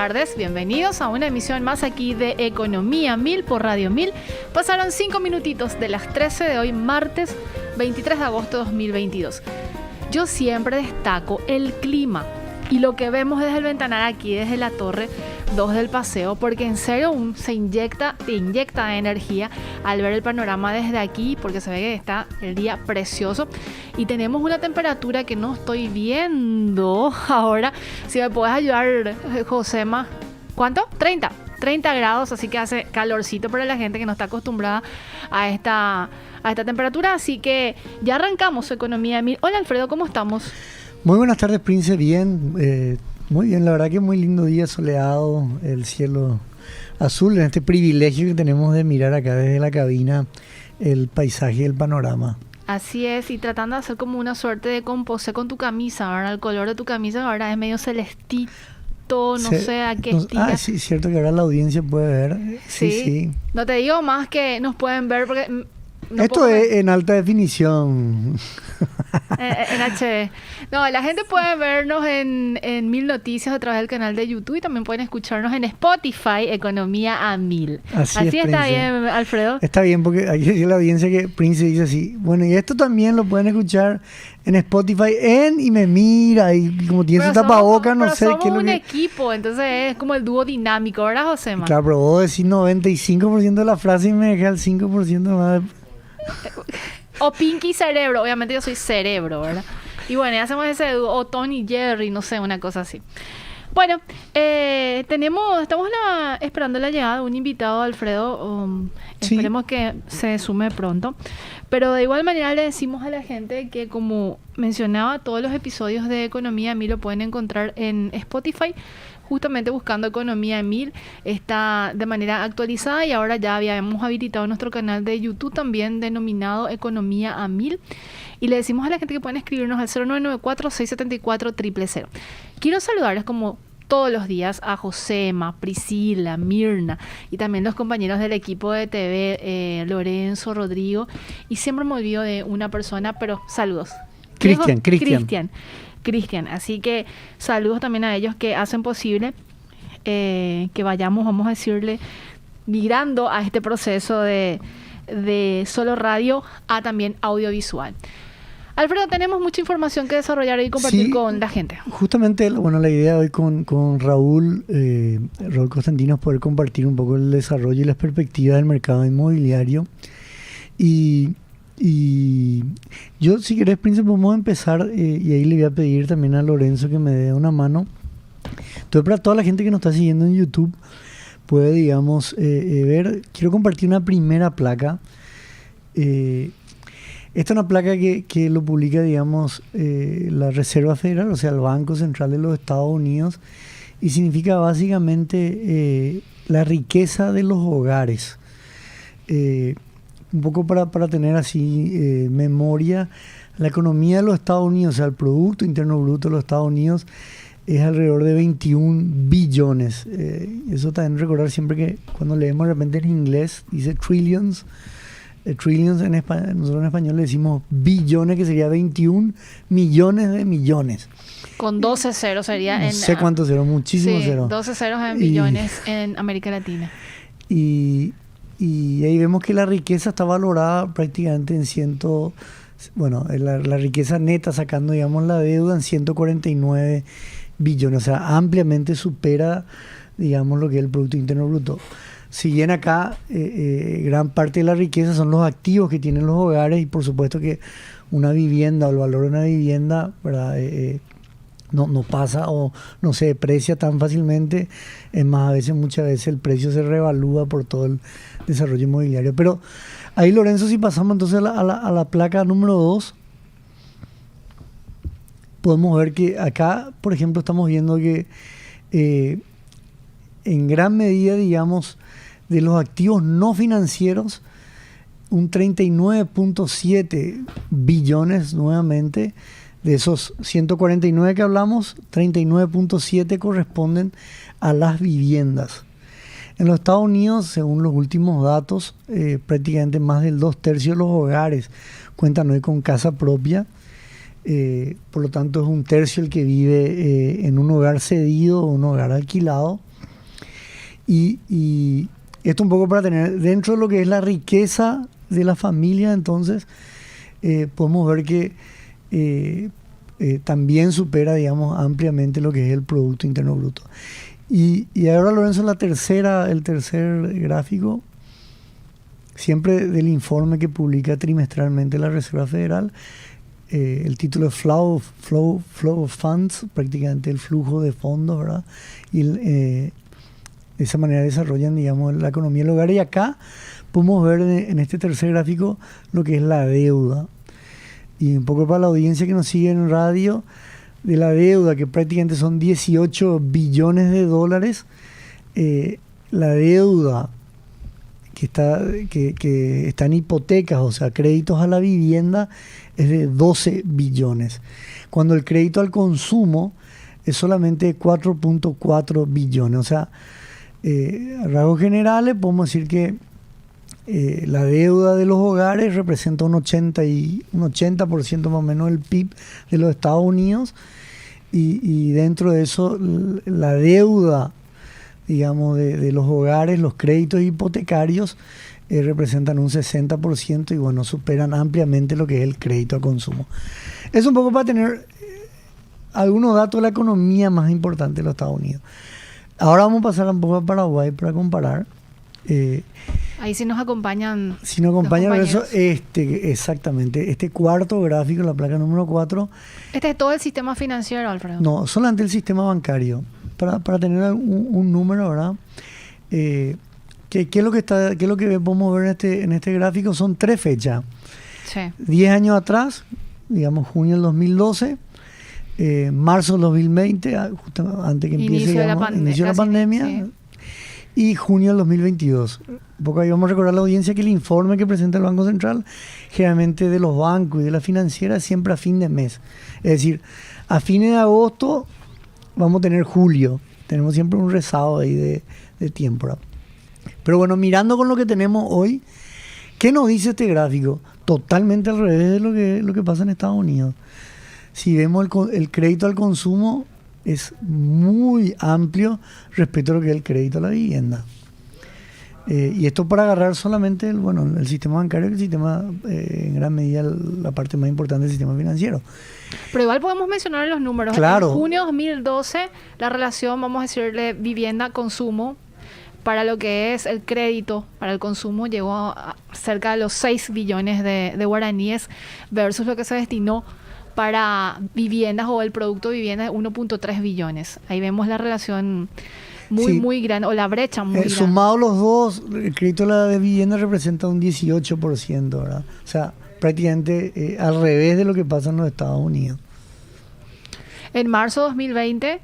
tardes, bienvenidos a una emisión más aquí de Economía 1000 por Radio 1000. Pasaron 5 minutitos de las 13 de hoy, martes 23 de agosto de 2022. Yo siempre destaco el clima y lo que vemos desde el ventanal aquí, desde la Torre 2 del Paseo, porque en serio te inyecta energía al ver el panorama desde aquí, porque se ve que está el día precioso y tenemos una temperatura que no estoy viendo ahora. Si me puedes ayudar, Josema, ¿cuánto? 30 grados, así que hace calorcito para la gente que no está acostumbrada a esta temperatura, así que ya arrancamos Economía 1000. Hola Alfredo, ¿cómo estamos? Muy buenas tardes, Prince, bien, muy bien, la verdad que muy lindo día, soleado, el cielo azul, en este privilegio que tenemos de mirar acá desde la cabina el paisaje y el panorama. Así es, y tratando de hacer como una suerte de composé con tu camisa, ¿verdad? El color de tu camisa ahora es medio celestito, no sé a qué estilo. Sí, cierto que ahora la audiencia puede ver. Sí. No te digo más que nos pueden ver porque... Esto es en alta definición. En HD. No, la gente puede vernos en 1000 Noticias a través del canal de YouTube y también pueden escucharnos en Spotify, Economía a 1000. Así está bien, Alfredo. Está bien, porque hay que decir a la audiencia que Prince dice así. Bueno, y esto también lo pueden escuchar en Spotify y me mira y como tiene su tapabocas, no sé qué es lo un que... equipo, entonces es como el dúo dinámico, ¿verdad, Josema? Claro, pero vos decís 95% de la frase y me deja el 5% más... O Pinky Cerebro, obviamente yo soy cerebro, ¿verdad? Y bueno, hacemos ese dúo, o Tony y Jerry, no sé, una cosa así. Bueno, estamos esperando la llegada de un invitado, Alfredo. Sí. Esperemos que se sume pronto. Pero de igual manera le decimos a la gente que, como mencionaba, todos los episodios de Economía 1000 lo pueden encontrar en Spotify. Justamente buscando Economía 1000 está de manera actualizada y ahora ya habíamos habilitado nuestro canal de YouTube también denominado Economía a 1000. Y le decimos a la gente que pueden escribirnos al 0994-674-000. Quiero saludarles como todos los días a Josema, Priscila, Mirna y también los compañeros del equipo de TV, Lorenzo, Rodrigo. Y siempre me olvido de una persona, pero saludos. Cristian, así que saludos también a ellos que hacen posible que vayamos, vamos a decirle, migrando a este proceso de solo radio a también audiovisual. Alfredo, tenemos mucha información que desarrollar y compartir con la gente. Justamente, la idea hoy con Raúl Constantino es poder compartir un poco el desarrollo y las perspectivas del mercado inmobiliario. Y yo, si querés, Príncipe, podemos empezar y ahí le voy a pedir también a Lorenzo que me dé una mano. Entonces, para toda la gente que nos está siguiendo en YouTube, puede, digamos, ver, quiero compartir una primera placa. Esta es una placa que lo publica, digamos, la Reserva Federal, o sea, el Banco Central de los Estados Unidos, y significa básicamente la riqueza de los hogares. Un poco para tener así memoria, la economía de los Estados Unidos, o sea, el Producto Interno Bruto de los Estados Unidos es alrededor de 21 billones. Eso también recordar siempre que cuando leemos de repente en inglés dice trillions. Trillions en español, nosotros en español le decimos billones, que sería 21 millones de millones. Con 12 ceros sería no sé cuántos ceros, muchísimos ceros. 12 ceros en billones en América Latina. Y ahí vemos que la riqueza está valorada prácticamente en la riqueza neta, sacando, digamos, la deuda, en 149 billones. O sea, ampliamente supera, digamos, lo que es el Producto Interno Bruto. Si bien acá gran parte de la riqueza son los activos que tienen los hogares, y por supuesto que una vivienda o el valor de una vivienda, ¿verdad? No pasa o no se deprecia tan fácilmente. Es más, muchas veces el precio se revalúa por todo el desarrollo inmobiliario. Pero ahí, Lorenzo, si pasamos entonces a la placa número 2, podemos ver que acá, por ejemplo, estamos viendo que en gran medida, digamos, de los activos no financieros, un 39.7 billones nuevamente. De esos 149 que hablamos, 39.7 corresponden a las viviendas. En los Estados Unidos, según los últimos datos, prácticamente más del 2/3 de los hogares cuentan hoy con casa propia. Por lo tanto, es 1/3 el que vive en un hogar cedido o un hogar alquilado. Y esto un poco para tener dentro de lo que es la riqueza de la familia, entonces podemos ver que también supera, digamos, ampliamente lo que es el Producto Interno Bruto. Y ahora, Lorenzo, el tercer gráfico, siempre del informe que publica trimestralmente la Reserva Federal. El título es Flow of Funds, prácticamente el flujo de fondos, ¿verdad? Y de esa manera desarrollan, digamos, la economía del hogar. Y acá podemos ver en este tercer gráfico lo que es la deuda. Y un poco para la audiencia que nos sigue en radio, de la deuda, que prácticamente son 18 billones de dólares, la deuda que está en hipotecas, o sea, créditos a la vivienda, es de 12 billones. Cuando el crédito al consumo es solamente 4.4 billones. O sea, a rasgos generales podemos decir que la deuda de los hogares representa un 80% más o menos del PIB de los Estados Unidos, y dentro de eso la deuda, digamos, de los hogares, los créditos hipotecarios representan un 60% y bueno, superan ampliamente lo que es el crédito a consumo. Es un poco para tener algunos datos de la economía más importante de los Estados Unidos. Ahora vamos a pasar un poco a Paraguay para comparar. Ahí sí nos acompañan. Si nos acompañan eso, exactamente, este cuarto gráfico, la placa número 4. Este es todo el sistema financiero, Alfredo. No, solamente el sistema bancario. Para tener un número, ¿verdad? ¿Qué es lo que podemos ver en este gráfico? Son 3 fechas. Sí. 10 años atrás, digamos junio del 2012, marzo del 2020, justo antes que empiece inicio de la pandemia, sí. Y junio del 2022. Porque ahí vamos a recordar a la audiencia que el informe que presenta el Banco Central, generalmente de los bancos y de la financiera, siempre a fin de mes. Es decir, a fines de agosto vamos a tener julio. Tenemos siempre un rezado ahí de tiempo, ¿verdad? Pero bueno, mirando con lo que tenemos hoy, ¿qué nos dice este gráfico? Totalmente al revés de lo que pasa en Estados Unidos. Si vemos el crédito al consumo, es muy amplio respecto a lo que es el crédito a la vivienda. Y esto para agarrar solamente el sistema bancario, el sistema, en gran medida, la parte más importante del sistema financiero. Pero igual podemos mencionar los números. Claro. En junio de 2012, la relación, vamos a decirle, vivienda-consumo, para lo que es el crédito para el consumo, llegó a cerca de los 6 billones de guaraníes, versus lo que se destinó para viviendas o el producto vivienda de 1.3 billones. Ahí vemos la relación muy grande, o la brecha muy grande. Sumados los dos, el crédito a la vivienda representa un 18%, ¿verdad? O sea, prácticamente al revés de lo que pasa en los Estados Unidos. En marzo de 2020,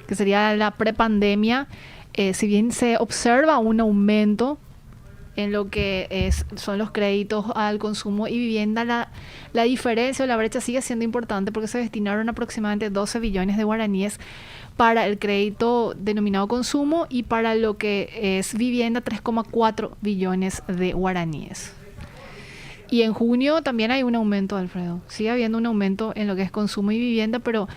que sería la prepandemia, si bien se observa un aumento en lo que son los créditos al consumo y vivienda, la diferencia o la brecha sigue siendo importante, porque se destinaron aproximadamente 12 billones de guaraníes para el crédito denominado consumo, y para lo que es vivienda 3,4 billones de guaraníes. Y en junio también hay un aumento, Alfredo. Sigue habiendo un aumento en lo que es consumo y vivienda, pero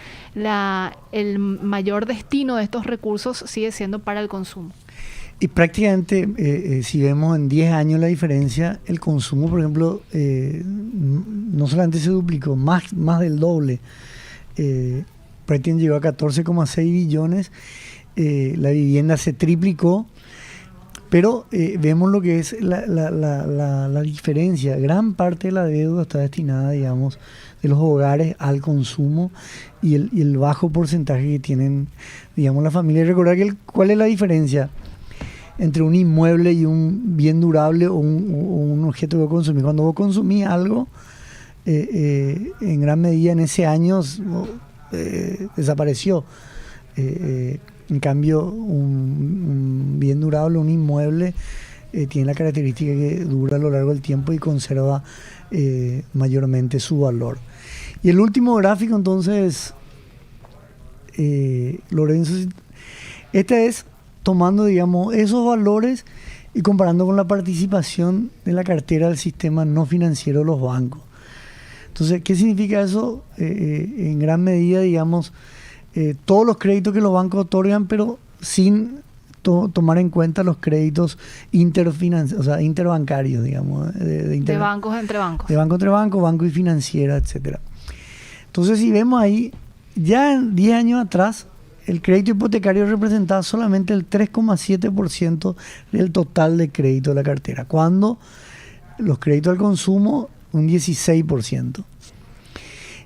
el mayor destino de estos recursos sigue siendo para el consumo. Y prácticamente, si vemos en 10 años la diferencia, el consumo, por ejemplo, no solamente se duplicó, más del doble. Prácticamente llegó a 14,6 billones. La vivienda se triplicó. Pero vemos lo que es la diferencia. Gran parte de la deuda está destinada, digamos, de los hogares al consumo, y el bajo porcentaje que tienen, digamos, la familia. Y recordar ¿cuál es la diferencia entre un inmueble y un bien durable o un objeto que vos consumís? Cuando vos consumís algo, en gran medida en ese año desapareció. En cambio, un bien durable, un inmueble, tiene la característica que dura a lo largo del tiempo y conserva mayormente su valor. Y el último gráfico, entonces, Lorenzo, este es tomando, digamos, esos valores y comparando con la participación de la cartera del sistema no financiero de los bancos. Entonces, ¿qué significa eso? En gran medida, digamos, todos los créditos que los bancos otorgan, pero sin tomar en cuenta los créditos interbancarios, digamos. De bancos entre bancos. De banco entre banco, banco y financiera, etcétera. Entonces, si vemos ahí, ya 10 años atrás, el crédito hipotecario representaba solamente el 3,7% del total de crédito de la cartera, cuando los créditos al consumo un 16%.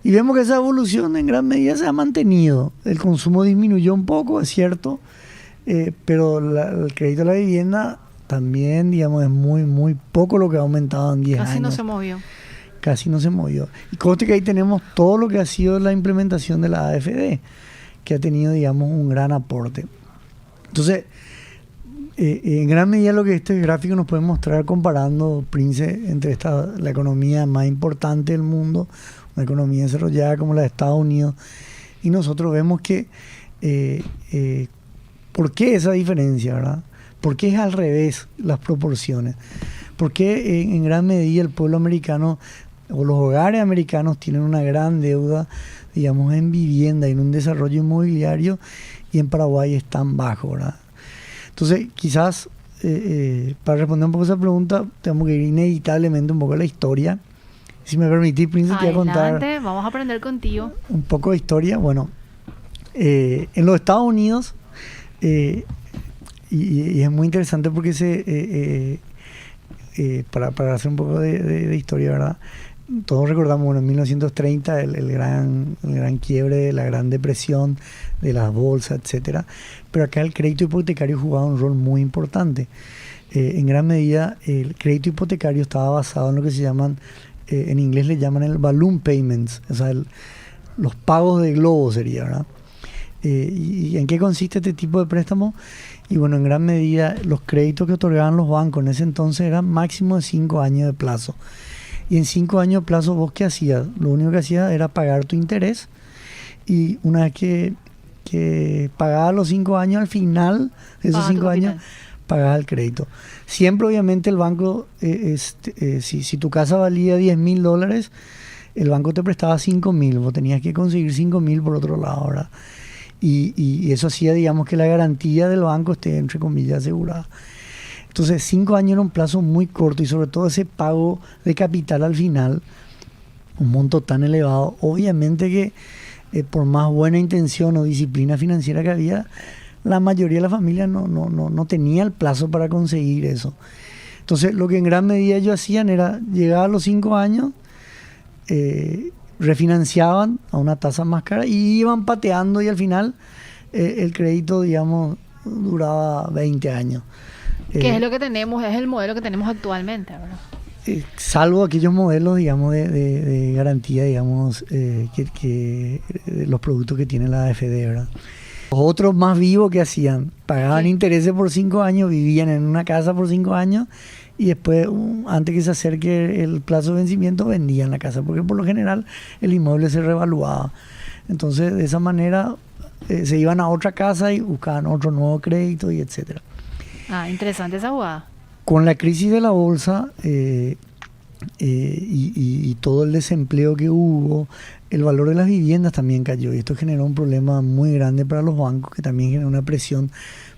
Y vemos que esa evolución en gran medida se ha mantenido. El consumo disminuyó un poco, es cierto, pero el crédito a la vivienda también, digamos, es muy poco lo que ha aumentado en 10 años. Casi no se movió. Casi no se movió. Y conste que ahí tenemos todo lo que ha sido la implementación de la AFD, que ha tenido, digamos, un gran aporte. Entonces, en gran medida lo que este gráfico nos puede mostrar comparando, Prince, entre la economía más importante del mundo, una economía desarrollada como la de Estados Unidos, y nosotros vemos que ¿por qué esa diferencia, verdad? ¿Por qué es al revés las proporciones? ¿Por qué en gran medida el pueblo americano o los hogares americanos tienen una gran deuda, digamos, en vivienda y en un desarrollo inmobiliario, y en Paraguay es tan bajo, ¿verdad? Entonces, quizás para responder un poco a esa pregunta, tenemos que ir inevitablemente un poco a la historia. Si me permitís, Prince, te voy a contar. Vamos a aprender contigo. Un poco de historia. Bueno, en los Estados Unidos, y es muy interesante porque para hacer un poco de historia, ¿verdad? Todos recordamos, bueno, en 1930 el gran quiebre, la gran depresión de las bolsas, etcétera. Pero acá el crédito hipotecario jugaba un rol muy importante. En gran medida, el crédito hipotecario estaba basado en lo que se llaman, en inglés le llaman el balloon payments, o sea, los pagos de globo sería, ¿verdad? ¿Y en qué consiste este tipo de préstamo? Y bueno, en gran medida los créditos que otorgaban los bancos en ese entonces eran máximo de 5 años de plazo. Y en 5 años de plazo, ¿vos qué hacías? Lo único que hacías era pagar tu interés, y una vez que pagabas los 5 años, al final de esos 5 años pagabas el crédito. Siempre, obviamente, el banco, si tu casa valía $10,000, el banco te prestaba 5,000, vos tenías que conseguir 5,000 por otro lado, ¿verdad? Y eso hacía, digamos, que la garantía del banco esté, entre comillas, asegurada. Entonces, 5 años era un plazo muy corto, y sobre todo ese pago de capital al final, un monto tan elevado, obviamente que por más buena intención o disciplina financiera que había, la mayoría de la familia no tenía el plazo para conseguir eso. Entonces, lo que en gran medida ellos hacían era, llegar a los 5 años, refinanciaban a una tasa más cara y iban pateando, y al final el crédito, digamos, duraba 20 años. Que es lo que tenemos, es el modelo que tenemos actualmente, ¿verdad? Salvo aquellos modelos, digamos, de garantía, digamos, que los productos que tiene la AFD, ¿verdad? Los otros más vivos, que hacían, pagaban intereses por 5 años, vivían en una casa por 5 años, y después, antes que se acerque el plazo de vencimiento, vendían la casa, porque por lo general el inmueble se revaluaba. Entonces, de esa manera se iban a otra casa y buscaban otro nuevo crédito, y etcétera. Interesante esa jugada. Con la crisis de la bolsa y todo el desempleo que hubo, el valor de las viviendas también cayó, y esto generó un problema muy grande para los bancos, que también generó una presión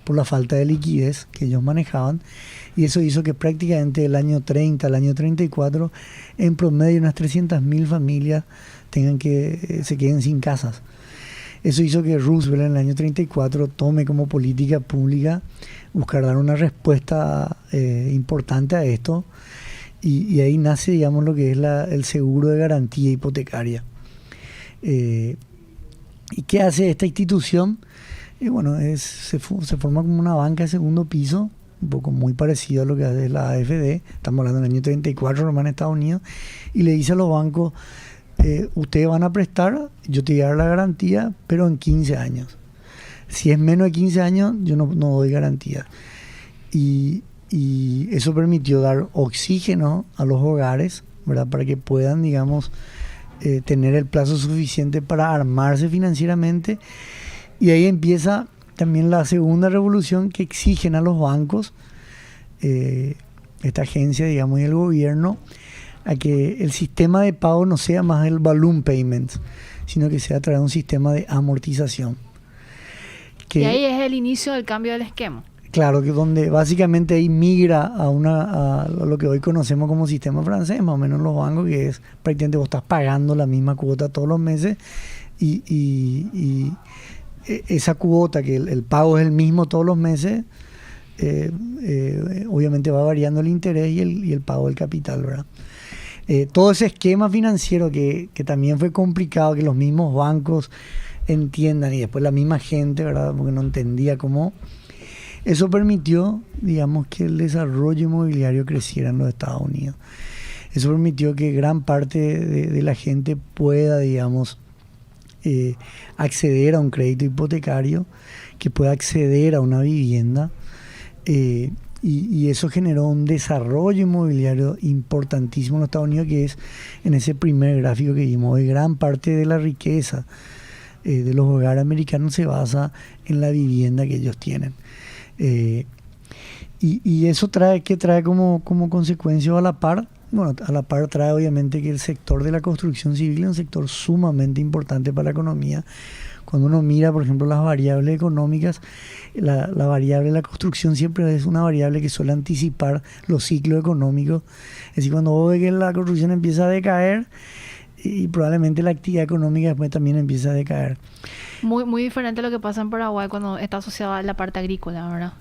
por la falta de liquidez que ellos manejaban, y eso hizo que prácticamente del año 30 al año 34, en promedio, unas 300,000 familias se queden sin casas. Eso hizo que Roosevelt en el año 34 tome como política pública buscar dar una respuesta importante a esto, y ahí nace, digamos, lo que es el seguro de garantía hipotecaria. ¿Y qué hace esta institución? Bueno, se forma como una banca de segundo piso, un poco muy parecido a lo que hace la AFD. Estamos hablando del año 34, nomás en Estados Unidos, y le dice a los bancos, ustedes van a prestar, yo te voy a dar la garantía, pero en 15 años. Si es menos de 15 años, yo no doy garantía. Y eso permitió dar oxígeno a los hogares, ¿verdad? Para que puedan, digamos, tener el plazo suficiente para armarse financieramente. Y ahí empieza también la segunda revolución, que exigen a los bancos, esta agencia, digamos, y el gobierno, a que el sistema de pago no sea más el balloon payments, sino que sea a través de un sistema de amortización. Y ahí es el inicio del cambio del esquema. Claro, que donde básicamente ahí migra a lo que hoy conocemos como sistema francés, más o menos los bancos, que es prácticamente vos estás pagando la misma cuota todos los meses y esa cuota, que el pago es el mismo todos los meses, obviamente va variando el interés y el pago del capital, ¿verdad? Todo ese esquema financiero que también fue complicado que los mismos bancos entiendan y después la misma gente, ¿verdad? Porque no entendía cómo. Eso permitió, digamos, que el desarrollo inmobiliario creciera en los Estados Unidos. Eso permitió que gran parte de la gente pueda, digamos, acceder a un crédito hipotecario, que pueda acceder a una vivienda, y eso generó un desarrollo inmobiliario importantísimo en los Estados Unidos, que es en ese primer gráfico que vimos hoy. Gran parte de la riqueza de los hogares americanos se basa en la vivienda que ellos tienen. Y eso trae como consecuencia a la par, bueno, a la par trae obviamente que el sector de la construcción civil es un sector sumamente importante para la economía. Cuando uno mira, por ejemplo, las variables económicas, la variable de la construcción siempre es una variable que suele anticipar los ciclos económicos. Es decir, cuando vos ves que la construcción empieza a decaer, y probablemente la actividad económica después también empieza a decaer. Muy diferente a lo que pasa en Paraguay cuando está asociada a la parte agrícola, ¿verdad?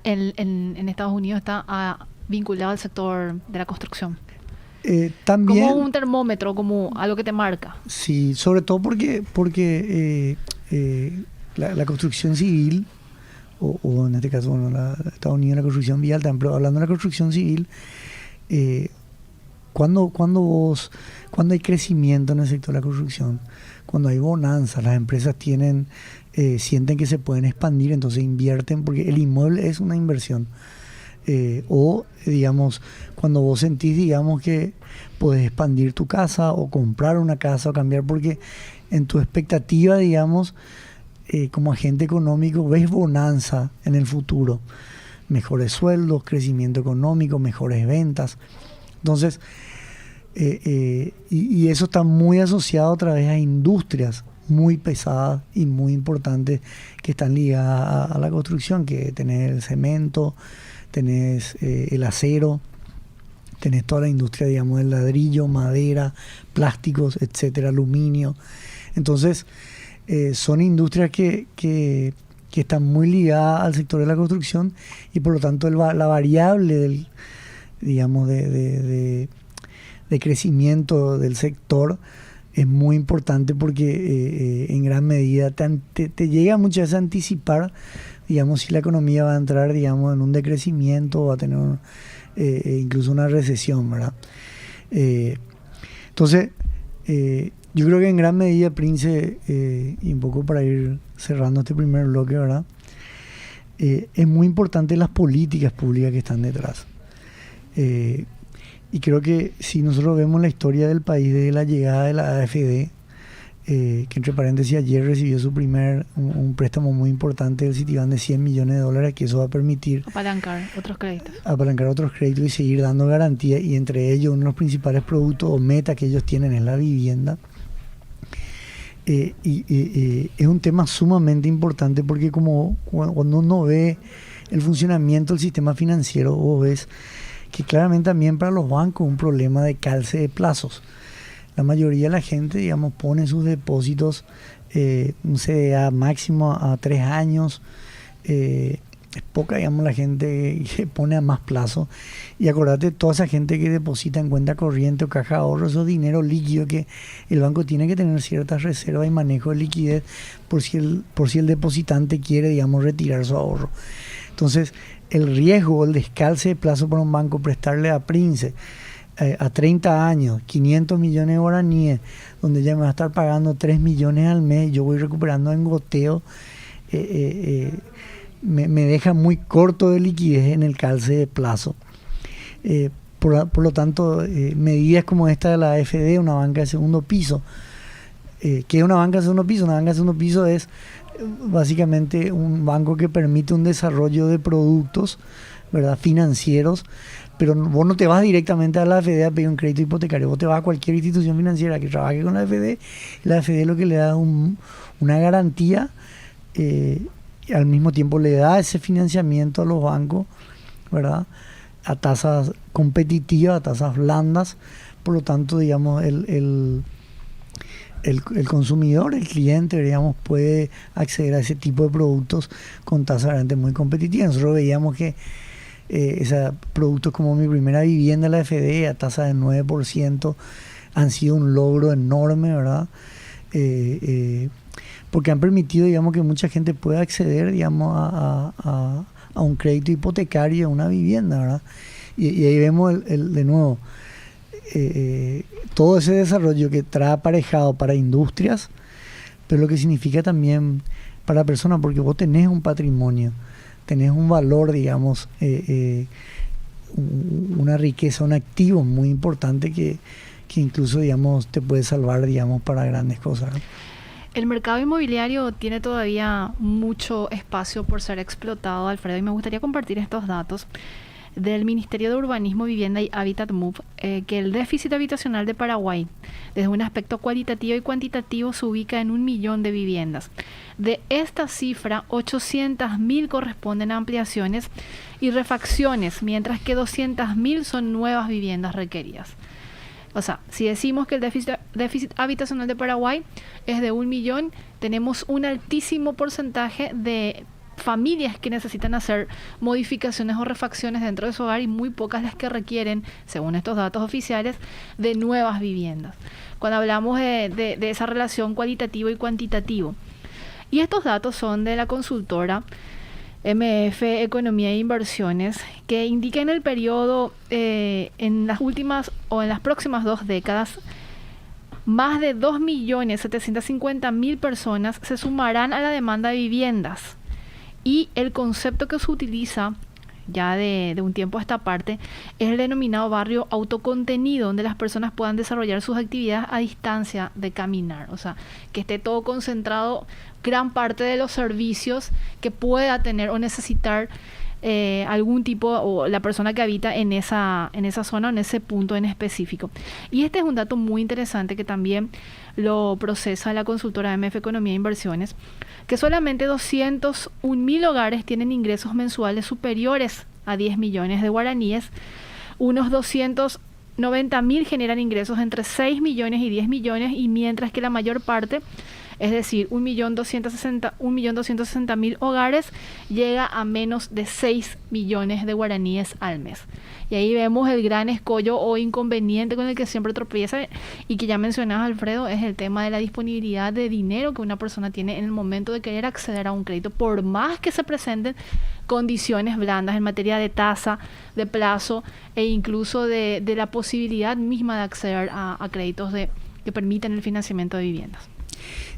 En Estados Unidos está vinculado al sector de la construcción. También, como un termómetro, como algo que te marca. Sí, sobre todo porque la construcción civil, o en este caso, bueno, Estados Unidos la construcción vial, pero hablando de la construcción civil, cuando hay crecimiento en el sector de la construcción, cuando hay bonanza, las empresas sienten que se pueden expandir, entonces invierten, porque el inmueble es una inversión. O, digamos, cuando vos sentís, digamos, que podés expandir tu casa o comprar una casa o cambiar, porque en tu expectativa, digamos, como agente económico, ves bonanza en el futuro. Mejores sueldos, crecimiento económico, mejores ventas. Entonces, y eso está muy asociado otra vez a industrias muy pesadas y muy importantes que están ligadas a la construcción, que tenés el cemento, tenés el acero, tenés toda la industria, digamos, del ladrillo, madera, plásticos, etcétera, aluminio. Entonces, son industrias que están muy ligadas al sector de la construcción y por lo tanto la variable de crecimiento del sector es muy importante porque en gran medida te llega muchas veces a anticipar, digamos, si la economía va a entrar, digamos, en un decrecimiento o va a tener incluso una recesión, ¿verdad? Entonces, yo creo que en gran medida, Prince, y un poco para ir cerrando este primer bloque, ¿verdad? Es muy importante las políticas públicas que están detrás. Y creo que si nosotros vemos la historia del país desde la llegada de la AFD, que entre paréntesis ayer recibió un préstamo muy importante del Citibank de $100 millones, que eso va a permitir apalancar otros créditos y seguir dando garantía, y entre ellos uno de los principales productos o metas que ellos tienen es la vivienda. Es un tema sumamente importante porque como cuando uno ve el funcionamiento del sistema financiero, vos ves que claramente también para los bancos un problema de calce de plazos. La mayoría de la gente, digamos, pone sus depósitos un CDA máximo a 3 años. Es poca, digamos, la gente que pone a más plazo. Y acordate, toda esa gente que deposita en cuenta corriente o caja de ahorro, eso es dinero líquido que el banco tiene que tener ciertas reservas y manejo de liquidez por si el depositante quiere, digamos, retirar su ahorro. Entonces, el riesgo, el descalce de plazo para un banco, prestarle a Prince a 30 años, 500 millones de guaraníes, donde ya me va a estar pagando 3 millones al mes, yo voy recuperando en goteo, me deja muy corto de liquidez en el calce de plazo. Por lo tanto, medidas como esta de la AFD, una banca de segundo piso, ¿qué es una banca de segundo piso? Una banca de segundo piso es básicamente un banco que permite un desarrollo de productos, ¿verdad?, financieros, pero vos no te vas directamente a la AFD a pedir un crédito hipotecario, vos te vas a cualquier institución financiera que trabaje con la AFD, y la AFD lo que le da una garantía y al mismo tiempo le da ese financiamiento a los bancos, ¿verdad? A tasas competitivas, a tasas blandas. Por lo tanto, digamos, el consumidor, el cliente, digamos, puede acceder a ese tipo de productos con tasas realmente muy competitivas. Nosotros veíamos que productos como Mi Primera Vivienda, la FD, a tasa del 9%, han sido un logro enorme, ¿verdad? Porque han permitido, digamos, que mucha gente pueda acceder, digamos, a un crédito hipotecario, a una vivienda, ¿verdad? Y ahí vemos de nuevo, todo ese desarrollo que trae aparejado para industrias, pero lo que significa también para personas, porque vos tenés un patrimonio, tenés un valor, digamos, una riqueza, un activo muy importante que incluso, digamos, te puede salvar, digamos, para grandes cosas, ¿no? El mercado inmobiliario tiene todavía mucho espacio por ser explotado, Alfredo, y me gustaría compartir estos datos del Ministerio de Urbanismo, Vivienda y Hábitat MUV, que el déficit habitacional de Paraguay, desde un aspecto cualitativo y cuantitativo, se ubica en 1 millón de viviendas. De esta cifra, 800.000 corresponden a ampliaciones y refacciones, mientras que 200.000 son nuevas viviendas requeridas. O sea, si decimos que el déficit habitacional de Paraguay es de 1 millón, tenemos un altísimo porcentaje de familias que necesitan hacer modificaciones o refacciones dentro de su hogar y muy pocas las que requieren, según estos datos oficiales, de nuevas viviendas. Cuando hablamos de esa relación cualitativo y cuantitativo. Y estos datos son de la consultora MF Economía e Inversiones, que indica en el periodo, en las últimas o en las próximas 2 décadas, más de 2.750.000 personas se sumarán a la demanda de viviendas. Y el concepto que se utiliza ya de un tiempo a esta parte es el denominado barrio autocontenido, donde las personas puedan desarrollar sus actividades a distancia de caminar. O sea, que esté todo concentrado, gran parte de los servicios que pueda tener o necesitar algún tipo, o la persona que habita en esa zona o en ese punto en específico. Y este es un dato muy interesante que también lo procesa la consultora MF Economía e Inversiones, que solamente 201.000 hogares tienen ingresos mensuales superiores a 10 millones de guaraníes, unos 290.000 generan ingresos entre 6 millones y 10 millones, y mientras que la mayor parte, es decir, 1.260.000 hogares, llega a menos de 6 millones de guaraníes al mes. Y ahí vemos el gran escollo o inconveniente con el que siempre tropieza, y que ya mencionabas, Alfredo, es el tema de la disponibilidad de dinero que una persona tiene en el momento de querer acceder a un crédito, por más que se presenten condiciones blandas en materia de tasa, de plazo e incluso de la posibilidad misma de acceder a créditos que permitan el financiamiento de viviendas.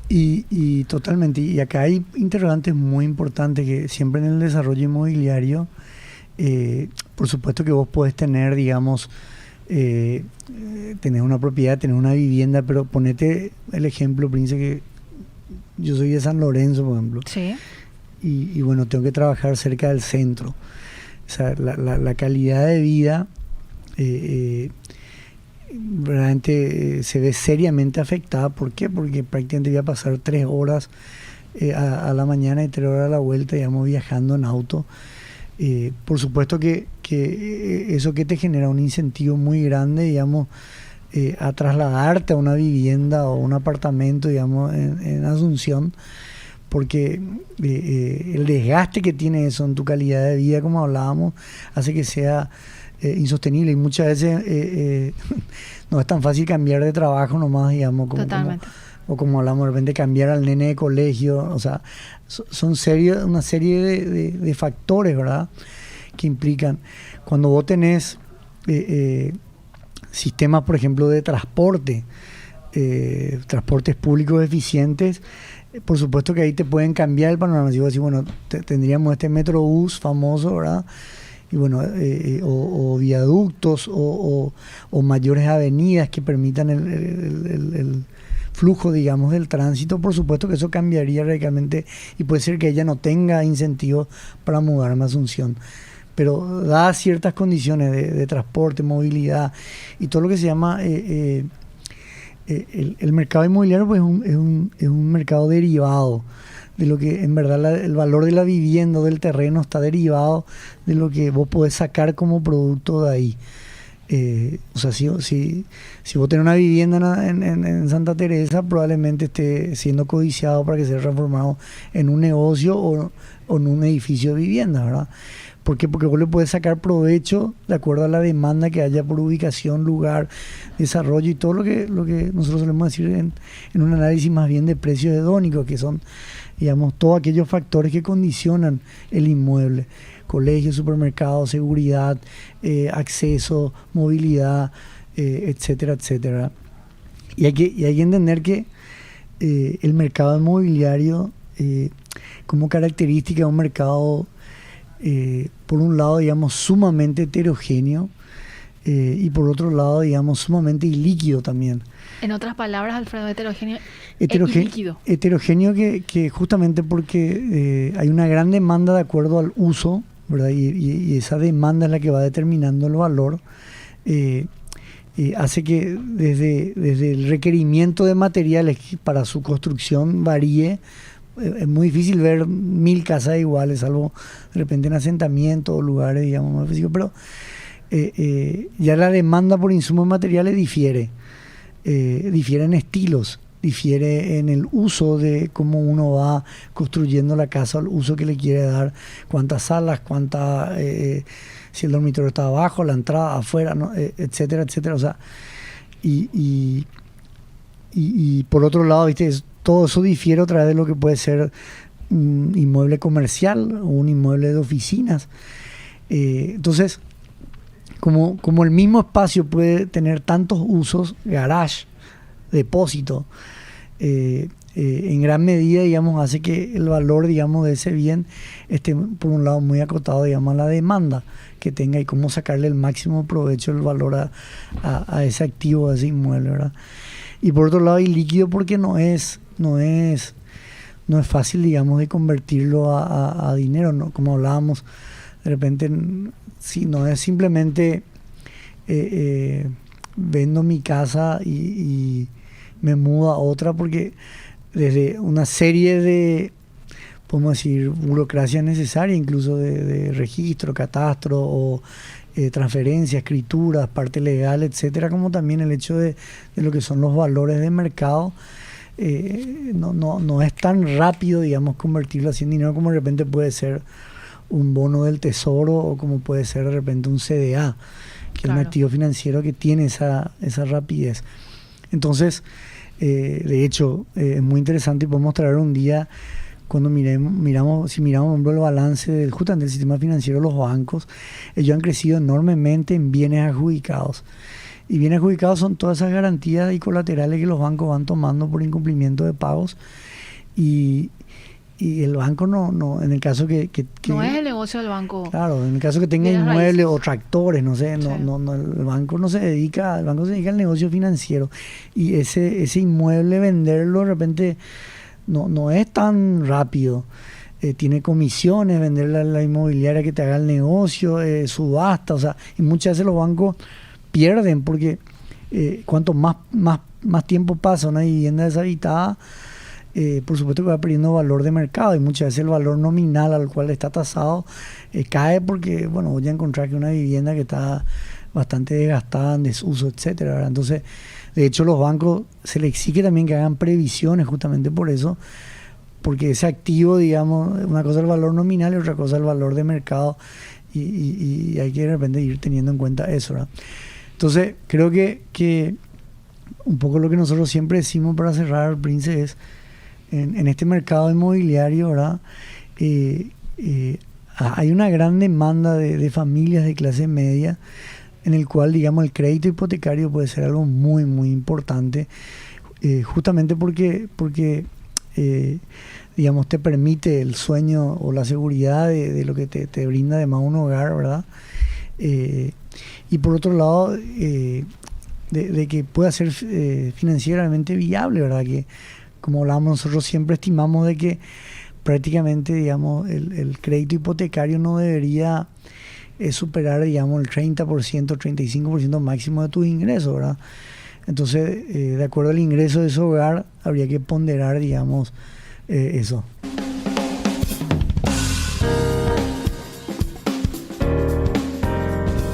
Y totalmente, y acá hay interrogantes muy importantes que siempre en el desarrollo inmobiliario, por supuesto que vos podés tener, digamos, tener una propiedad, tener una vivienda, pero ponete el ejemplo, Prince, que yo soy de San Lorenzo, por ejemplo. Sí. Y bueno, tengo que trabajar cerca del centro. O sea, la calidad de vida realmente se ve seriamente afectada. ¿Por qué? Porque prácticamente voy a pasar 3 horas a la mañana y 3 horas a la vuelta, digamos, viajando en auto. Por supuesto que eso que te genera un incentivo muy grande, digamos, a trasladarte a una vivienda o un apartamento, digamos, en Asunción, porque el desgaste que tiene eso en tu calidad de vida, como hablábamos, hace que sea insostenible, y muchas veces no es tan fácil cambiar de trabajo nomás, digamos, como hablamos de repente, cambiar al nene de colegio. O sea, son una serie de factores, ¿verdad?, que implican. Cuando vos tenés sistemas, por ejemplo, de transportes públicos eficientes, por supuesto que ahí te pueden cambiar el panorama. Si vos decís, bueno, tendríamos este Metrobús famoso, ¿verdad?, y bueno, o viaductos o mayores avenidas que permitan el flujo, digamos, del tránsito. Por supuesto que eso cambiaría radicalmente, y puede ser que ella no tenga incentivos para mudarme a Asunción, pero dadas ciertas condiciones de transporte, movilidad y todo lo que se llama el mercado inmobiliario, pues es un mercado derivado de lo que en verdad el valor de la vivienda o del terreno está derivado de lo que vos podés sacar como producto de ahí. O sea, si vos tenés una vivienda en Santa Teresa, probablemente esté siendo codiciado para que sea transformado en un negocio o en un edificio de vivienda, ¿verdad? ¿Por qué? Porque vos le podés sacar provecho de acuerdo a la demanda que haya por ubicación, lugar, desarrollo y todo lo que nosotros solemos decir en un análisis más bien de precios hedónicos, que son, digamos, todos aquellos factores que condicionan el inmueble: colegio, supermercado, seguridad, acceso, movilidad, etcétera, etcétera. Y hay que entender que el mercado inmobiliario, como característica, es un mercado, por un lado, digamos, sumamente heterogéneo, y por otro lado, digamos, sumamente ilíquido también. En otras palabras, Alfredo, heterogéneo y líquido. Heterogéneo que justamente porque hay una gran demanda de acuerdo al uso, ¿verdad? Y esa demanda es la que va determinando el valor. Hace que desde el requerimiento de materiales para su construcción varíe. Es muy difícil ver 1000 casas iguales, salvo de repente en asentamientos o lugares, digamos, más físicos, pero ya la demanda por insumos materiales difiere en estilos, difiere en el uso de cómo uno va construyendo la casa, el uso que le quiere dar, cuántas salas, si el dormitorio está abajo, la entrada, afuera, ¿no? Etcétera, etcétera. O sea, y por otro lado, ¿viste? Todo eso difiere a través de lo que puede ser un inmueble comercial o un inmueble de oficinas. Entonces, como el mismo espacio puede tener tantos usos, garage, depósito, en gran medida, digamos, hace que el valor, digamos, de ese bien esté, por un lado, muy acotado, digamos, a la demanda que tenga y cómo sacarle el máximo provecho, el valor a ese activo, a ese inmueble, ¿verdad? Y por otro lado, ilíquido porque no es fácil, digamos, de convertirlo a dinero, ¿no? Como hablábamos, de repente, si no es simplemente vendo mi casa y me mudo a otra, porque desde una serie de, podemos decir, burocracia necesaria, incluso de registro, catastro o transferencia, escrituras, parte legal, etcétera, como también el hecho de lo que son los valores de mercado. No es tan rápido, digamos, convertirlo así en dinero como de repente puede ser un bono del tesoro o como puede ser de repente un CDA, que claro, es un activo financiero que tiene esa rapidez. Entonces, de hecho, es muy interesante y podemos traer un día cuando miramos por ejemplo, el balance justamente del sistema financiero de los bancos. Ellos han crecido enormemente en bienes adjudicados. Y bienes adjudicados son todas esas garantías y colaterales que los bancos van tomando por incumplimiento de pagos. Y el banco no en el caso que no es el negocio del banco. Claro, en el caso que tenga inmuebles o tractores, no sé, sí. El banco no se dedica, el banco se dedica al negocio financiero. Y ese inmueble, venderlo de repente no es tan rápido. Tiene comisiones, venderle a la inmobiliaria que te haga el negocio, subasta, o sea, y muchas veces los bancos pierden porque cuanto más tiempo pasa una vivienda deshabitada, por supuesto que va perdiendo valor de mercado, y muchas veces el valor nominal al cual está tasado cae porque, bueno, voy a encontrar que una vivienda que está bastante desgastada, en desuso, etcétera, ¿verdad? Entonces, de hecho, los bancos se les exige también que hagan previsiones justamente por eso, porque ese activo, digamos, una cosa es el valor nominal y otra cosa es el valor de mercado, y hay que de repente ir teniendo en cuenta eso, ¿verdad? Entonces, creo que un poco lo que nosotros siempre decimos para cerrar, Prince, es en este mercado inmobiliario, ¿verdad? Hay una gran demanda de familias de clase media, en el cual, digamos, el crédito hipotecario puede ser algo muy, muy importante, justamente porque digamos, te permite el sueño o la seguridad de lo que te brinda además un hogar, ¿verdad? Y por otro lado, de que pueda ser financieramente viable, ¿verdad? Que, como hablábamos, nosotros siempre estimamos de que prácticamente, digamos, el crédito hipotecario no debería superar, digamos, el 30%, 35% máximo de tus ingresos, ¿verdad? Entonces, de acuerdo al ingreso de ese hogar, habría que ponderar, digamos, eso.